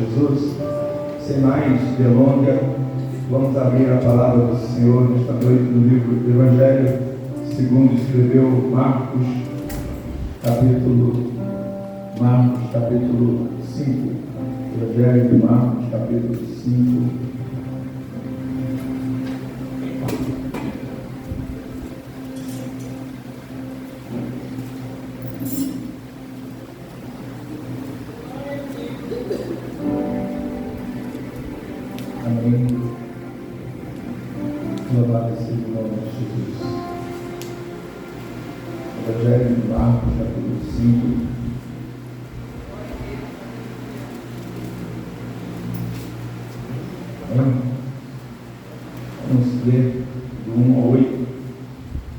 Jesus. Sem mais delonga, vamos abrir a palavra do Senhor nesta noite no livro do Evangelho, segundo escreveu Marcos, capítulo 5. Evangelho de Marcos, capítulo 5. Amém. Louvado seja o nome de Jesus. Evangelho de Marcos, capítulo 5. Vamos ler do 1 ao 8,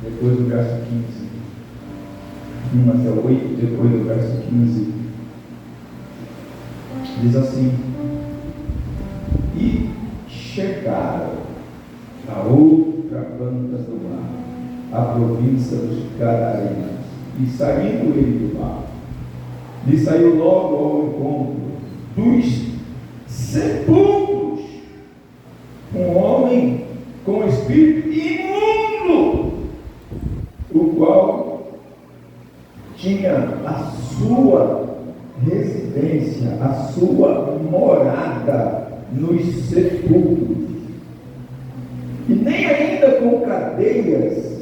depois do verso 15. 1 até o 8, depois do verso 15. Diz assim: E chegaram a outra banda do mar, a província dos Gadarenos, e saindo ele do mar, lhe saiu logo ao encontro dos sepulcros um homem com espírito imundo, o qual tinha a sua residência, a sua morada nos sepulcros, e nem ainda com cadeias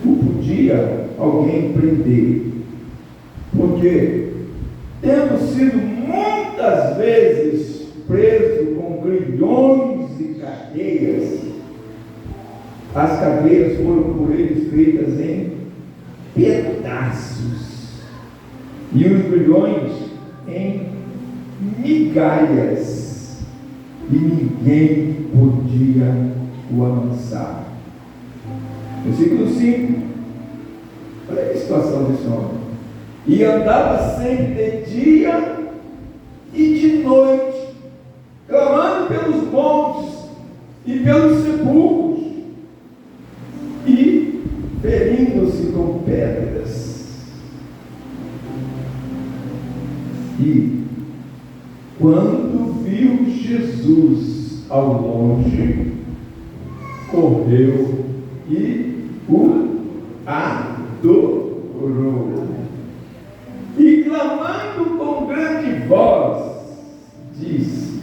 o podia alguém prender, porque, tendo sido muitas vezes preso com grilhões e cadeias, as cadeias foram por eles feitas em pedaços, e os grilhões em migalhas, e ninguém podia o amansar. Versículo 5. Olha a situação desse homem. E andava sempre de dia e de noite, clamando pelos montes e pelos sepulcros, e ferindo-se com pedras. E quando viu Jesus ao longe, correu e o adorou. E clamando com grande voz, disse: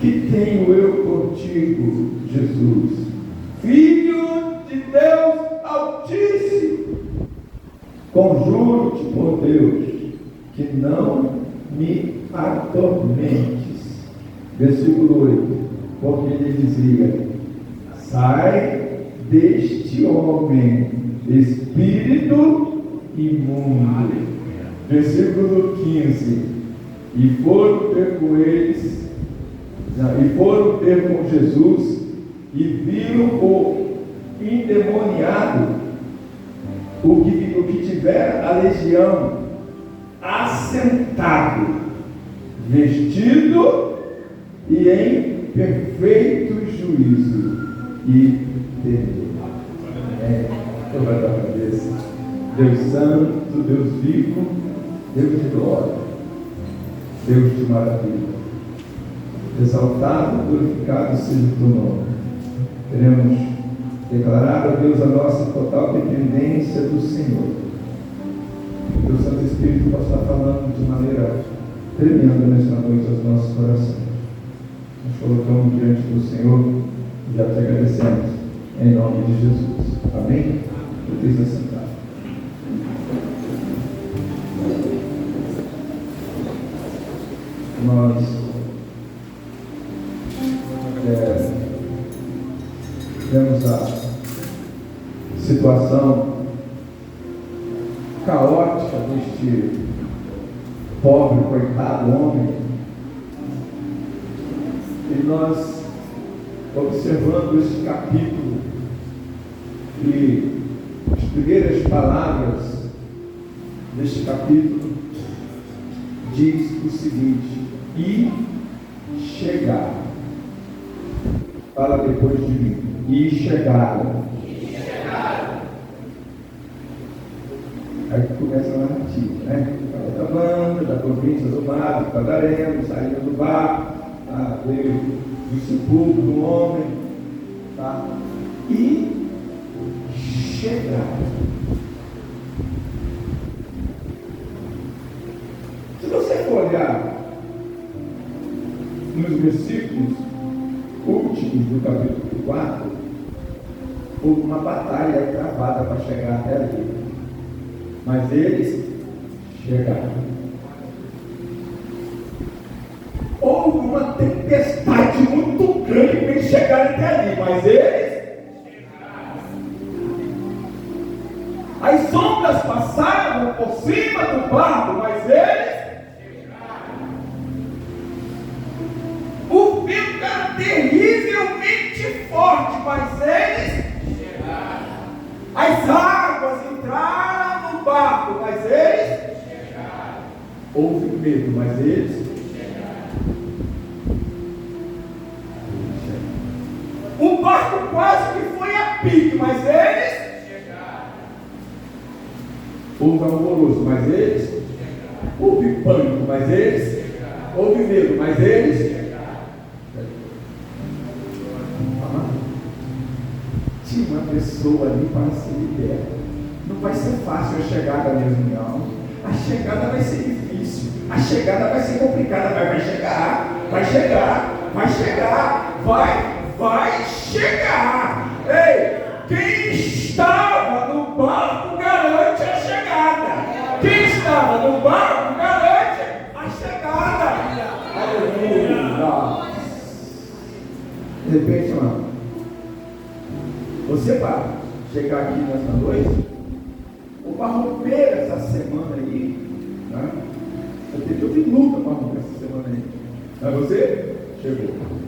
Que tenho eu contigo, Jesus, Filho de Deus Altíssimo? Conjuro-te por Deus, que não me atormentes. Versículo 8. Porque ele dizia: Sai deste homem, espírito imundo. Versículo 15. E foram ter com eles, e foram ter com Jesus, e viram o endemoniado, o que tivera a legião, assentado, vestido e em perfeito juízo, e temor. Levanta a cabeça. Deus santo, Deus vivo, Deus de glória, Deus de maravilha, exaltado, glorificado seja o teu nome. Queremos declarar a Deus a nossa total dependência do Senhor. Que o Santo Espírito possa estar falando de maneira tremenda nesta noite aos nossos corações. Nos colocamos diante do Senhor e já te agradecemos em nome de Jesus. Amém? Podeis assentar. Nós temos a situação caótica deste pobre, coitado homem, e nós, observando este capítulo, e as primeiras palavras deste capítulo diz o seguinte: e chegaram. Fala depois de mim. E chegaram. Aí começa a narrativa, né? Fala da banda, da província do mar, dos Gadarenos, saíram do barco, tá? Veio do sepulcro do homem, tá? E chegaram. Se você for olhar nos versículos últimos do capítulo 4, houve uma batalha travada para chegar até ali. Mas eles chegaram. Houve uma tempestade muito grande para eles chegarem até ali, mas eles chegaram. As sombras passaram por cima do barco, mas eles chegaram. O vento era terrivelmente forte, mas eles chegaram. As águas entraram no barco, mas eles chegaram. Houve medo, mas eles o barco quase que foi a pique, mas eles chegaram. Houve alvoroço, mas eles chegaram. Houve pânico, mas eles chegaram. Houve medo, mas eles chegaram. Tinha uma pessoa ali para ser liberta. Não vai ser fácil a chegada mesmo, não. A chegada vai ser difícil. A chegada vai ser complicada, mas vai chegar. Vai chegar. Vai chegar. Vai chegar. Ei, quem estava no barco garante a chegada. Quem estava no barco garante a chegada. Aleluia. De repente, irmão, você para chegar aqui nessa noite, ou para romper essa semana aí, né? Eu tenho luta para romper essa semana aí. Mas você chegou.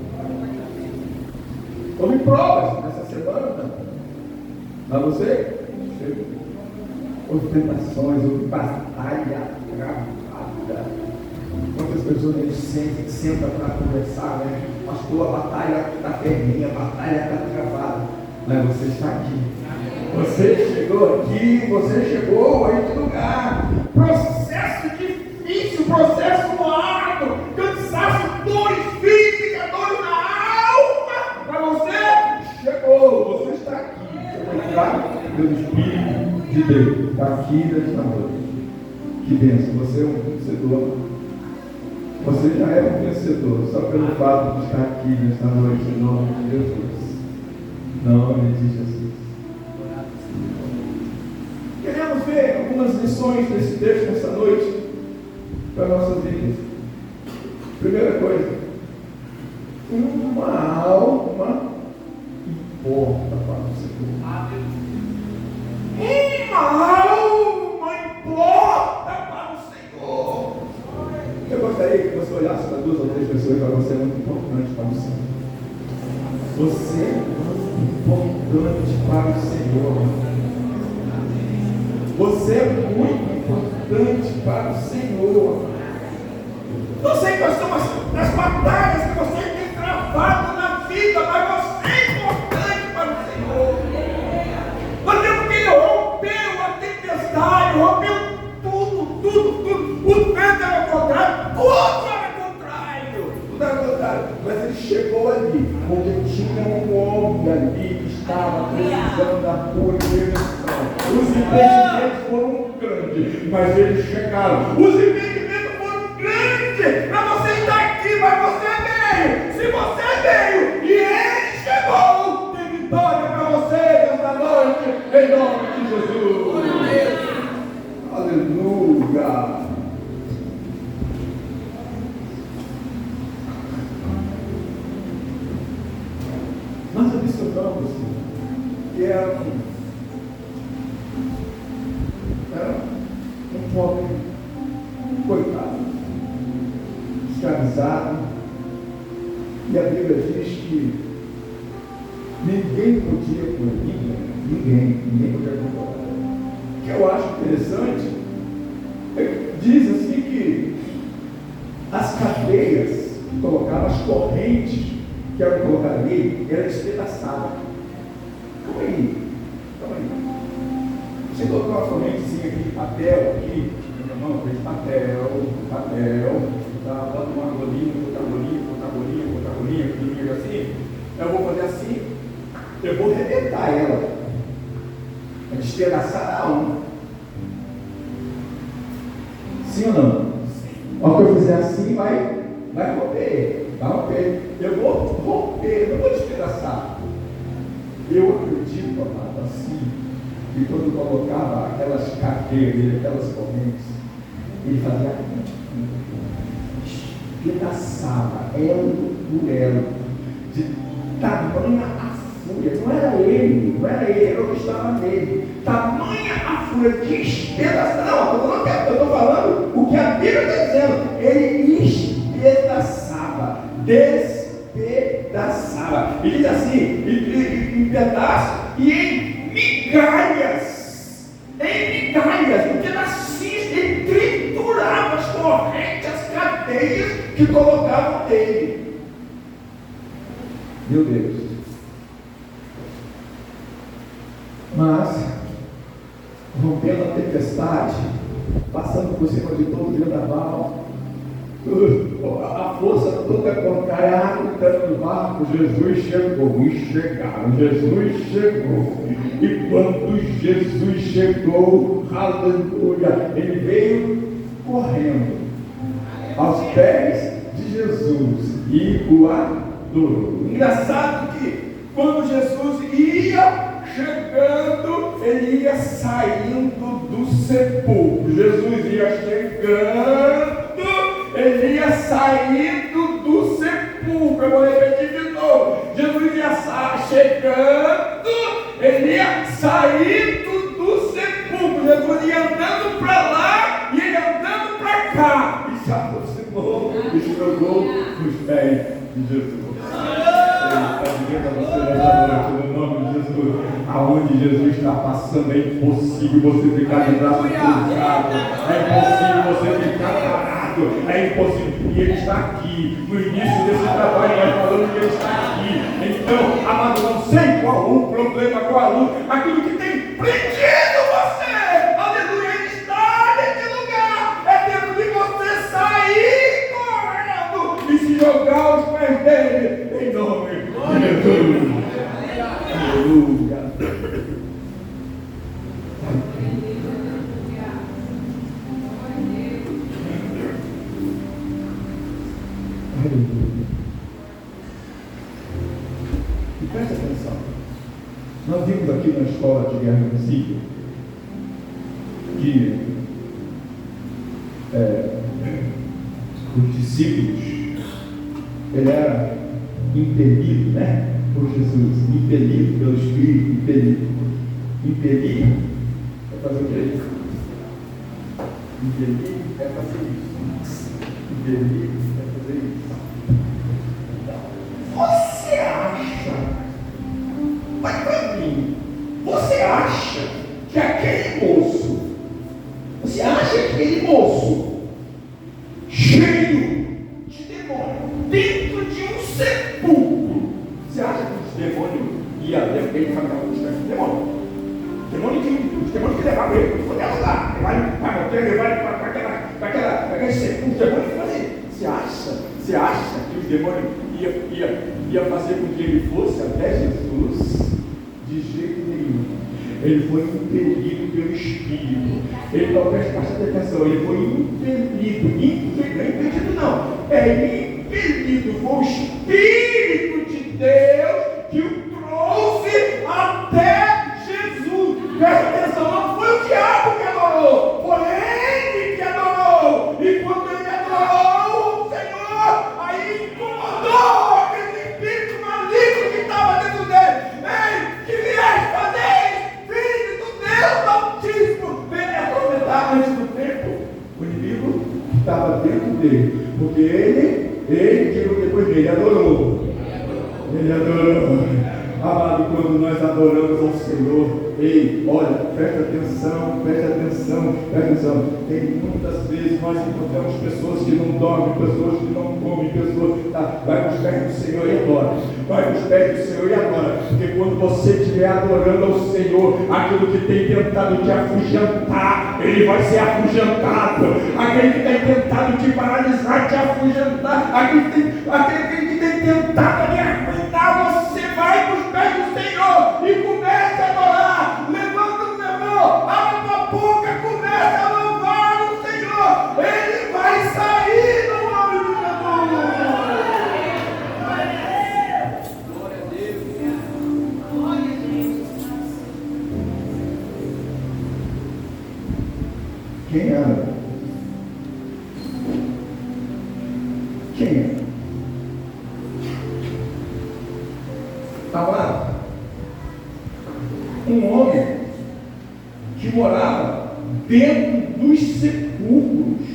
Houve provas nessa semana, mas você chegou. Houve tentações, houve batalha travada. Quantas pessoas a gente senta para conversar, né? Pastor, a batalha está ferrenha, a batalha está travada. Mas você está aqui. Você chegou aqui, você chegou a este lugar. Processo difícil, processo árduo, cansaço, dores físicas, dores na alma. Mas você chegou, você está aqui. Você vai entrar pelo Espírito de Deus. Está aqui nesta noite. Que bênção, você é um vencedor. Você já é um vencedor, só pelo fato de estar aqui nesta noite, em nome de Jesus. Em nome de Jesus. Queremos ver algumas lições desse texto nessa noite para nossas vidas. Primeira coisa, uma alma importa para o Senhor. Uma alma importa para o Senhor. Eu gostaria que você olhasse para 2 ou 3 pessoas e falasse: você é muito importante para o Senhor. Você é muito importante para o Senhor. Você é muito importante para o Senhor. Não sei quais são as batalhas que você tem travado na vida, mas você é importante para o Senhor. Nós temos que romper a tempestade, rompeu tudo. O vento era contrário, tudo era contrário. Tudo era contrário. Mas ele chegou ali, onde tinha um homem ali que estava precisando da cura e redenção. Os impedimentos foram grandes, mas eles chegaram. Os impedimentos foram grandes para você estar aqui, mas você veio. Se você veio e ele chegou, tem vitória para você nesta noite, em nome de Jesus. Aleluia. Nós observamos que era um pobre coitado, escravizado, e a Bíblia diz que ninguém podia com ele, ninguém podia controlar. O que eu acho interessante diz assim que as cadeias que colocavam, as correntes que eram colocadas ali, eram despedaçadas. Calma aí. Você colocou uma correntezinha aqui de papel aqui, Não, fez papel, tá? Bota uma bolinha, pequenininha assim. Eu vou fazer assim, eu vou arrebentar ela. É despedaçar a alma. Sim ou não? Ao que eu fizer assim, vai romper. Eu vou romper, não vou despedaçar. Eu acredito, amado, assim, que quando colocava aquelas cadeiras, aquelas correntes, ele fazia despedaçava elo por elo, de tamanha a fúria. Não era ele, era o que estava nele. Tamanha a fúria, despedaçava. Não, eu estou falando o que a Bíblia está dizendo. Ele despedaçava. E diz assim, em pedaços e em migalhas, em pedacinhos, ele triturava as correntes, as cadeias que colocavam nele. Meu Deus. Mas, rompendo a tempestade, passando por cima de todo o vendaval, a força toda contrária, a água entrando no barco, Jesus chegou, Jesus chegou. E quando Jesus chegou, aleluia, ele veio correndo aos pés de Jesus e o adorou. Engraçado que quando Jesus ia chegando, ele ia saindo do sepulcro. Jesus ia chegando, ele ia saindo do sepulcro. Eu vou repetir de novo. Jesus ia chegando, ele ia saindo do sepulcro. Jesus ia andando para lá e ele andando para cá. E se aproximou e chegou nos pés de Jesus. Ele está dizendo a você nessa noite, no nome de Jesus, aonde Jesus está passando, é impossível você ficar de braço cruzado, é impossível você ficar parado, é impossível, e ele está aqui, no início desse trabalho, nós falamos que ele está aqui. Então, amado, não sei qual o problema, qual a luta, aquilo que tem prendido você, aleluia, ele está nesse lugar, é tempo de você sair correndo e se jogar aos pés dele, em nome de Jesus. Aleluia. E presta atenção. Nós vimos aqui na escola de guerra civil que os discípulos, ele era impelido, né? Por Jesus, impelido pelo Espírito, impelir é fazer o quê? Impelir é fazer isso. Impelir é fazer isso. Você acha, vai para mim, você acha que aquele moço cheio de demônio dentro de um sepulcro, você acha que os demônios iam levar ele para o demônio? Os demônios que levavam ele para qualquer lugar, levar ele para aquele sepulcro, os demônios que faziam. Você acha que os demônios iam fazer com que ele fosse até Jesus? De jeito nenhum. Ele foi impelido pelo Espírito. Ele não presta atenção, ele foi impelido. Impedido não. É impelido. Foi o Espírito de Deus que o trouxe até Jesus. Presta atenção, não foi o diabo que adorou, foi ele que adorou. E quando ele adorou o Senhor, aí incomodou aquele espírito maligno que estava dentro dele. Ei, que vieste fazer, filho do Deus Altíssimo, vem me atormentar antes do tempo. O inimigo estava dentro dele, porque ele tirou depois dele, adorou. Ele adorou. Amado, quando nós adoramos ao Senhor, ei, olha, presta atenção, presta atenção, presta atenção. Tem muitas vezes nós encontramos pessoas que não dormem, pessoas que não comem, pessoas que vai nos pés do Senhor e adora. Vai nos pés do Senhor e adora. Porque quando você estiver adorando ao Senhor, aquilo que tem tentado te afugentar, ele vai ser afugentado. Aquele que tem tentado te paralisar, te afugentar, aquele que tem tentado me arruinar, você vai nos pés do Senhor e comece a adorar. Levanta o temor, abre a tua boca, comece a louvar o Senhor. Ele vai sair no nome de Jesus. Glória a Deus. Glória a Deus. Quem ama? Quem é? Estava um homem que morava dentro dos sepulcros,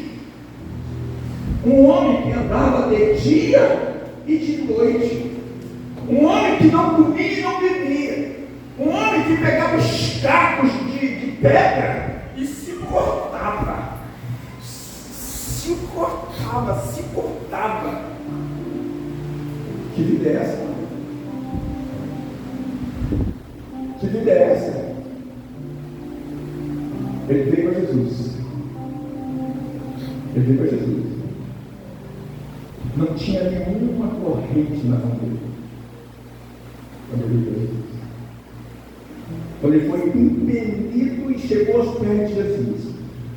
um homem que andava de dia e de noite, um homem que não comia e não bebia, um homem que pegava os cacos de pedra e se cortava. Que vida é essa? Que vida é essa? Ele veio para Jesus. Ele veio para Jesus. Não tinha nenhuma corrente na mão dele. Quando ele veio para Jesus. Quando ele foi impelido e chegou aos pés de Jesus,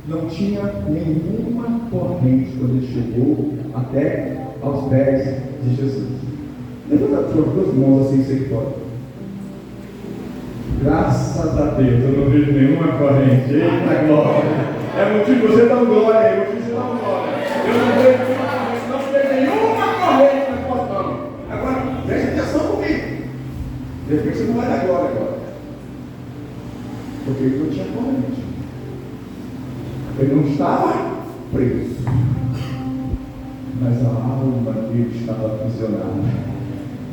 não tinha nenhuma corrente quando ele chegou até aos pés de Jesus. Levanta as suas duas mãos assim, sem fora. Graças a Deus, eu não vejo nenhuma corrente. Eita glória! É motivo de você dar glória, é motivo de você dar glória. Eu não vejo nenhuma corrente na tua mão. Agora, preste atenção comigo. De repente você não vai dar glória agora. Porque ele não tinha corrente. Ele não estava preso. Mas a alma dele estava aprisionada.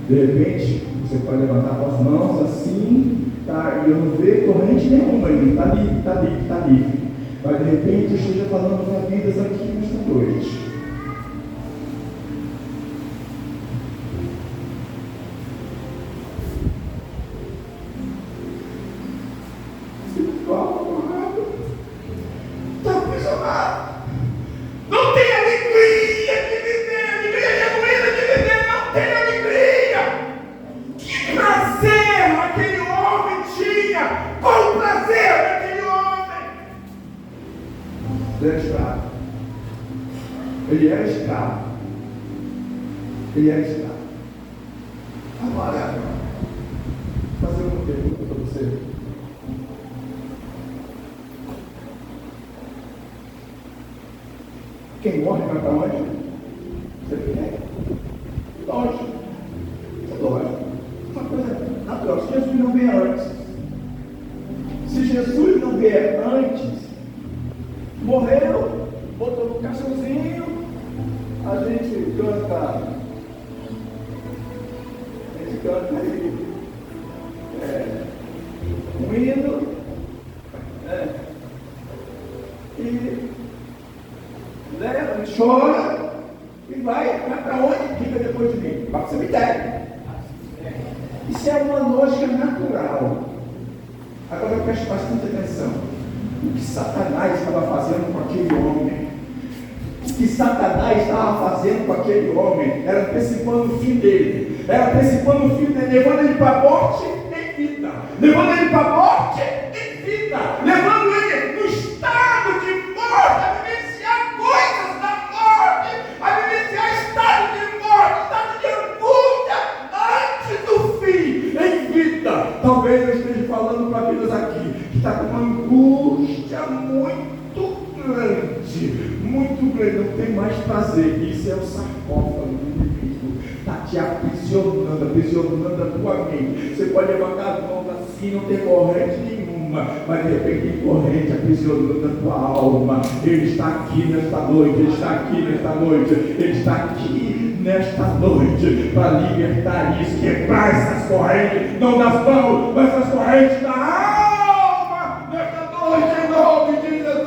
De repente, você pode levantar as mãos assim. Tá, e eu não vejo corrente nenhuma ainda, está livre. Mas de repente eu esteja falando para vidas aqui nesta noite. Está aprisionado. Não tem alegria de viver, alegria genuína de viver, não tem alegria. Que prazer aquele homem tinha! Qual o prazer daquele homem? Ele era escravo. Ele era escravo. Ele era escravo. Agora, vou fazer uma pergunta para você. Quem morre vai para onde? Você quer? Longe. Longe. Uma coisa natural. Se Jesus não vier antes, se Jesus não vier antes, morreu, botou no caixãozinho, a gente canta aí um hino, e leva, chora e vai para onde fica depois de mim? Vai para o cemitério. Isso é uma lógica natural. Agora eu presto bastante atenção. O que Satanás estava fazendo com aquele homem? O que Satanás estava fazendo com aquele homem? Era antecipando o fim dele. Era antecipando o fim dele, levando ele para a morte em vida. Levando ele para a morte em vida. Levando ele no estado de morte, a vivenciar coisas da morte, a vivenciar estado de morte, estado de angústia antes do fim, em vida. Talvez eu esteja falando para vidas aqui que está com uma angústia muito grande, não tem mais prazer. Isso é o sarcófago do inimigo, está te aprisionando a tua mente. Você pode levantar as mãos assim, não tem corrente nenhuma, mas de repente tem corrente aprisionando a tua alma. Ele está aqui nesta noite, ele está aqui nesta noite, ele está aqui nesta noite para libertar isso, quebrar essas correntes, não das mãos, mas as correntes da alma, nesta noite, em nome de Jesus.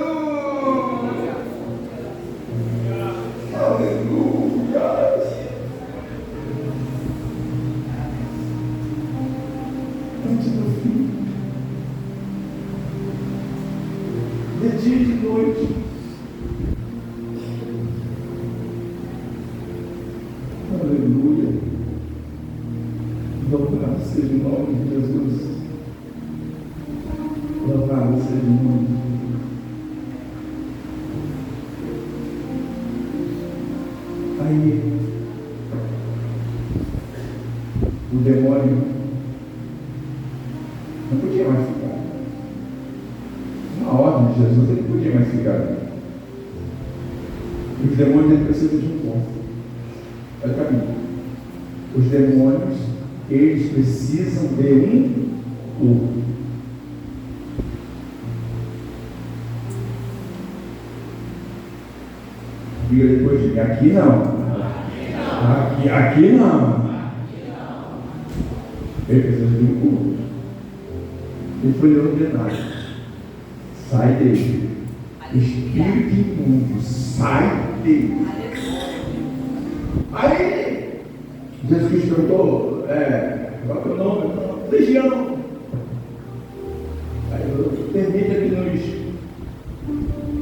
Aleluia. Antes do fim, de dia e de noite, aleluia. Louvado seja o nome de Jesus. Louvado seja o nome. Aí, o demônio não podia mais ficar. Na ordem de Jesus, ele não podia mais ficar ali. Os demônios ele precisam de um ponto. Olha para mim. Os demônios, eles precisam de um corpo. Diga depois de mim, aqui não. Aqui não. Ele precisa de um corpo. Ele foi ordenado. Sai dele. Espírito imundo, sai dele. Aí, Jesus Cristo perguntou, qual é o nome? Legião. Aí, permita que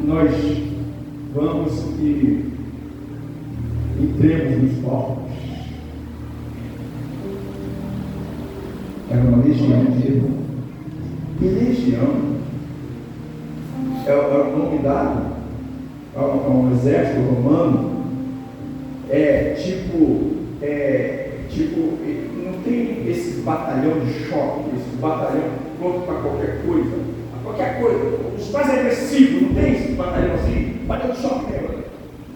nós vamos e entremos nos corpos. Era uma legião de irmão. E legião é o nome dado a um exército romano. Não tem esse batalhão de choque, esse batalhão pronto para qualquer coisa. Os mais agressivos, não tem esse batalhão assim, batalhão de choque mesmo,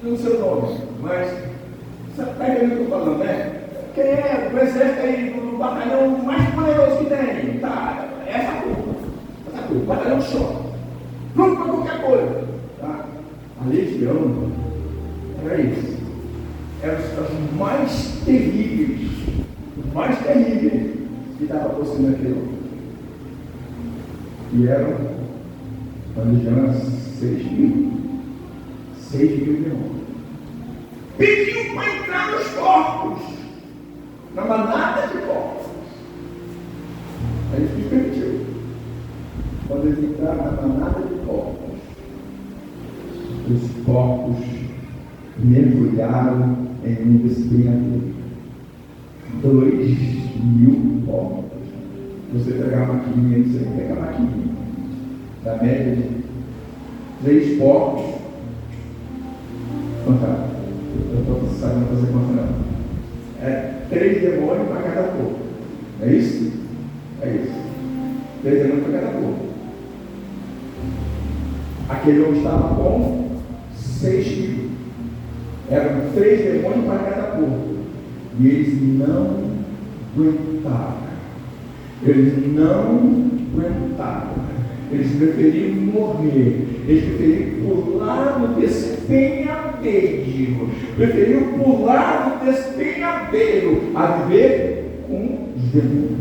não sei o nome, mas você está entendendo o que eu estou falando, né? Que é o exército aí, do batalhão mais poderoso que tem, tá? Essa curva, batalhão de choque, pronto para qualquer coisa, tá? A legião era isso. Eram os mais terríveis que estavam possuindo aquele homem. E eram, a legião, 6 mil demônios. Pediu para entrar nos corpos, na manada de corpos. Aí Jesus permitiu. Quando eles entraram na manada de corpos, os corpos mergulharam em um despenhadeiro. 2.000 porcos. Você pegar a maquininha, você pega a maquininha. Na média de 3 porcos. Contar. Eu estou sabendo fazer conta não. 3 demônios para cada porco. É isso? É isso. 3 demônios para cada porco. Aquele homem estava com 6.000. Eram 3 demônios para cada porco. E eles não aguentaram. Eles preferiram morrer. Eles preferiram pular no despenhadeiro. A viver com os demônios.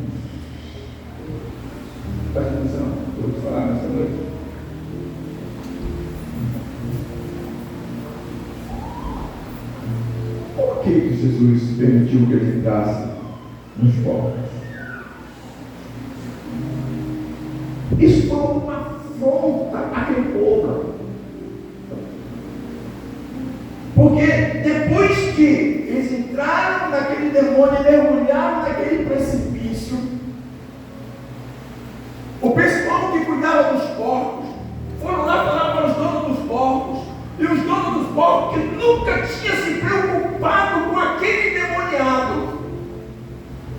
Presta atenção. Eu vou falar nessa noite. Por que Jesus permitiu que ele entrasse nos povos? Isso foi uma afronta àquele povo. Porque depois que eles entraram naquele demônio e mergulharam naquele precipício, o pessoal que cuidava dos porcos foram lá falar para os donos dos porcos. E os donos dos porcos, que nunca tinham se preocupado com aquele endemoniado,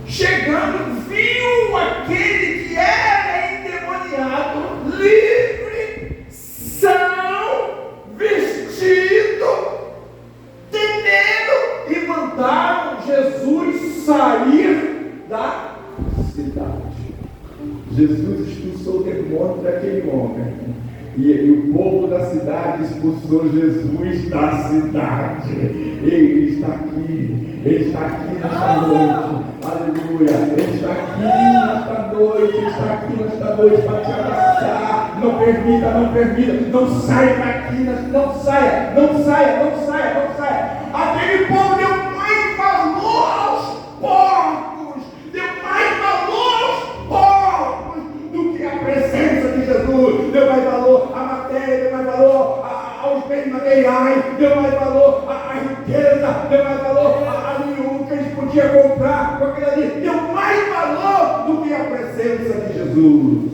chegando, viu aquele que era endemoniado, livre, são, vestido, temendo, e mandaram Jesus sair da cidade. Jesus expulsou o demônio daquele homem. E o povo da cidade expulsou Jesus da cidade. Ele está aqui. Ele está aqui nesta noite. Aleluia. Ele está aqui nesta noite. Ele está aqui nesta noite para te abraçar. Não permita, não permita. Não saia daqui. Não saia, não saia, não saia, não saia. Aquele povo deu mais valor aos porcos. Deu mais valor aos porcos do que a presença de Jesus. Deu mais valor à matéria, deu mais valor aos bens materiais, deu mais valor à riqueza, deu mais valor o que eles podiam comprar com aquilo ali, deu mais valor do que a presença de Jesus.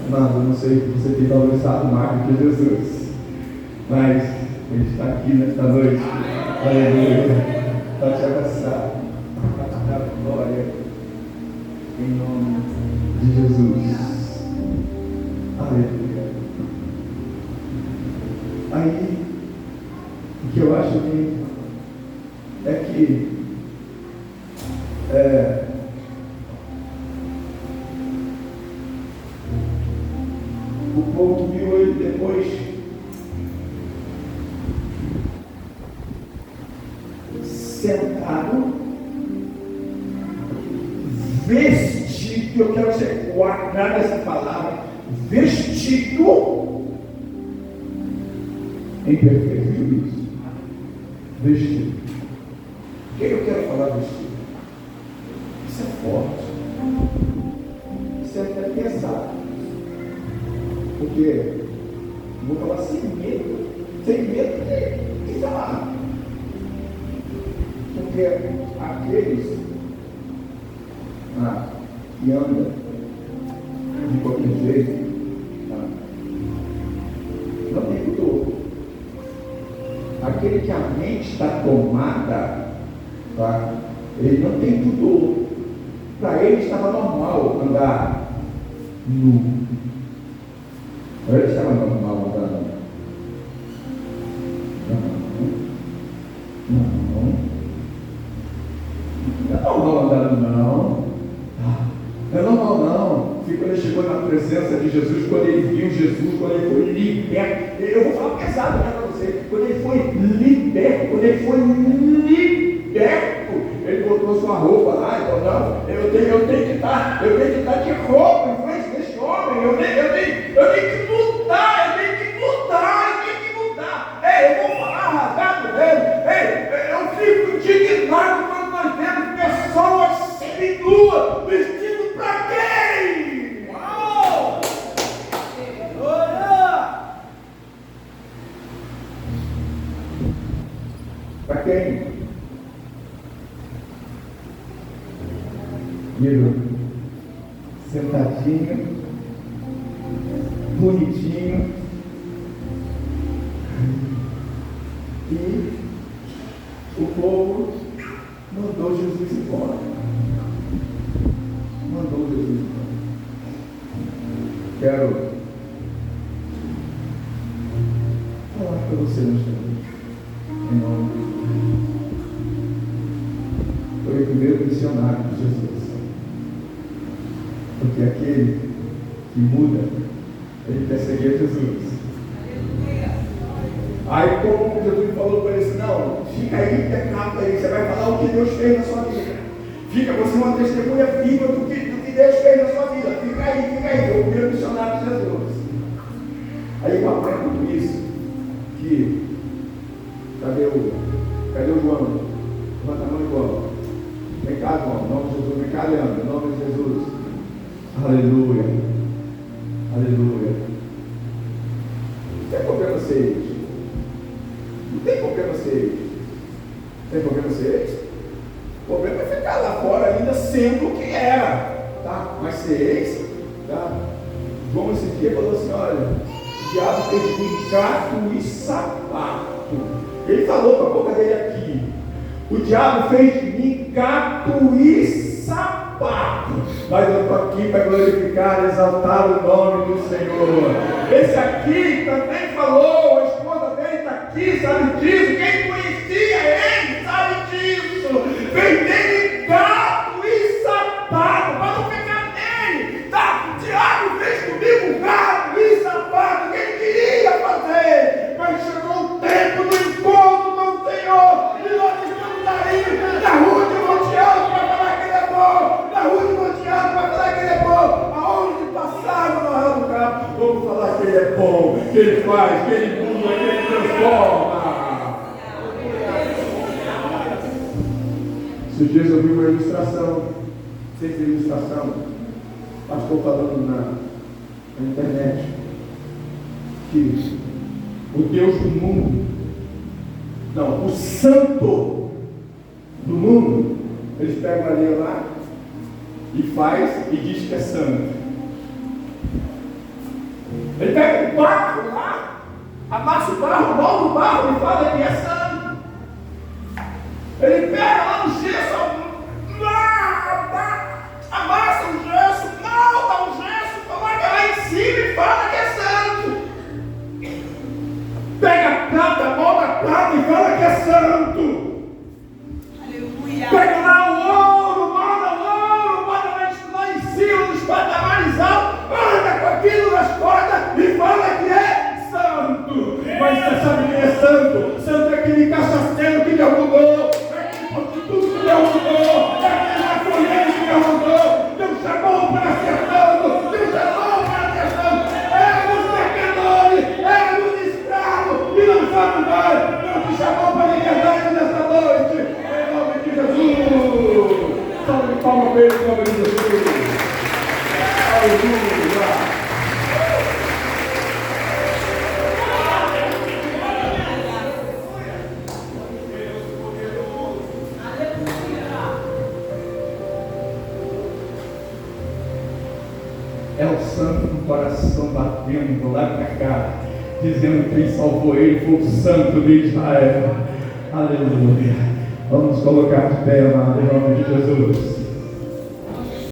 Mas eu não sei se você tem valorizado mais do que Jesus, mas Ele está aqui nesta noite. Aleluia. Para te abraçar, para te dar glória, em nome de Jesus. Aleluia. Aí, o que eu acho que o povo viu ele depois sentado, vestido, eu quero ser guardar essa palavra, vestido em perfeito juízo. Vestido. O que eu quero falar vestido? Isso é forte. Isso é pesado. Porque vou falar sem medo de falar. Porque aqueles que andam de qualquer jeito, não tem pudor. Aquele que a mente está tomada, ele não tem pudor. Para ele estava normal andar nu. Para ele estava normal andar nu. Não é normal andar nu, não. Não é normal, não. Quando ele chegou na presença de Jesus, quando ele viu Jesus, quando ele foi liberto, eu vou falar pesado para você, quando ele foi liberto, ele botou sua roupa lá, então não, eu tenho que estar de roupa em frente desse homem, eu tenho que mudar. Eu vou falar rasgado dele. Eu fico indignado quando nós vemos pessoas seminuas, vestidas para quem? Uau! Para quem? Sentadinho, bonitinho, e o povo mandou Jesus embora. Quero falar para você nesta noite, em nome de Jesus. Foi o primeiro missionário de Jesus. Porque aquele que muda, ele quer seguir Jesus. Aí como Jesus falou para ele assim, não, fica aí, pecado aí, você vai falar o que Deus fez na sua vida. Fica, você é uma testemunha viva do que Deus fez na sua vida. Fica aí, eu primeiro missionário de Jesus. Aí eu aprendo tudo isso, que cadê o João? Levanta a mão, João. Vem cá, João, em nome de Jesus, vem cá, Leandro, em nome de Jesus. Aleluia. Não tem problema ser eles. Não tem problema ser eles. O problema é ficar lá fora ainda sendo o que era. Tá? Mas ser ex, tá? João esse dia falou assim, olha, o diabo fez de mim gato e sapato. Ele falou com a boca dele aqui. O diabo fez de mim gato e sapato. Mas eu estou aqui para glorificar e exaltar o nome do Senhor. Esse aqui também falou, a esposa dele está aqui, sabe disso? Quem conhecia ele sabe disso. Fez dele gato e sapato, para não pegar nele. Tá? O diabo fez comigo gato e sapato. Quem Esses dias eu vi uma ilustração, sempre ilustração, pastor falando na internet, que o Deus do mundo, não, o santo do mundo, eles pegam a linha lá e faz e diz que é santo. Ele pega o barro lá, amassa o barro, molda o barro e fala que é santo. Ele pega lá no gesso, amassa o gesso, molda o gesso, coloca lá em cima e fala que é santo. Pega a prata, molda a prata e fala que é santo. Aleluia. Pega lá o ouro, lá em cima, nos patamares altos, anda com aquilo nas cordas e fala que é santo. Mas você sabe quem é santo? Santo é aquele cachaceiro que derrubou, é aquele prostituto que derrubou, é aquele maconheiro que derrubou. Deus chamou para ser santo, Deus chamou para ser santo. Éramos pecadores, éramos escravos e não somos mais. Deus te chamou para a liberdade nessa noite, em nome de Jesus. Salve de palma para ele, em nome de Jesus. Aleluia. É o santo do coração batendo lá para cá, dizendo que quem salvou ele foi o santo de Israel. Aleluia. Vamos colocar de pé, amado, em nome de Jesus.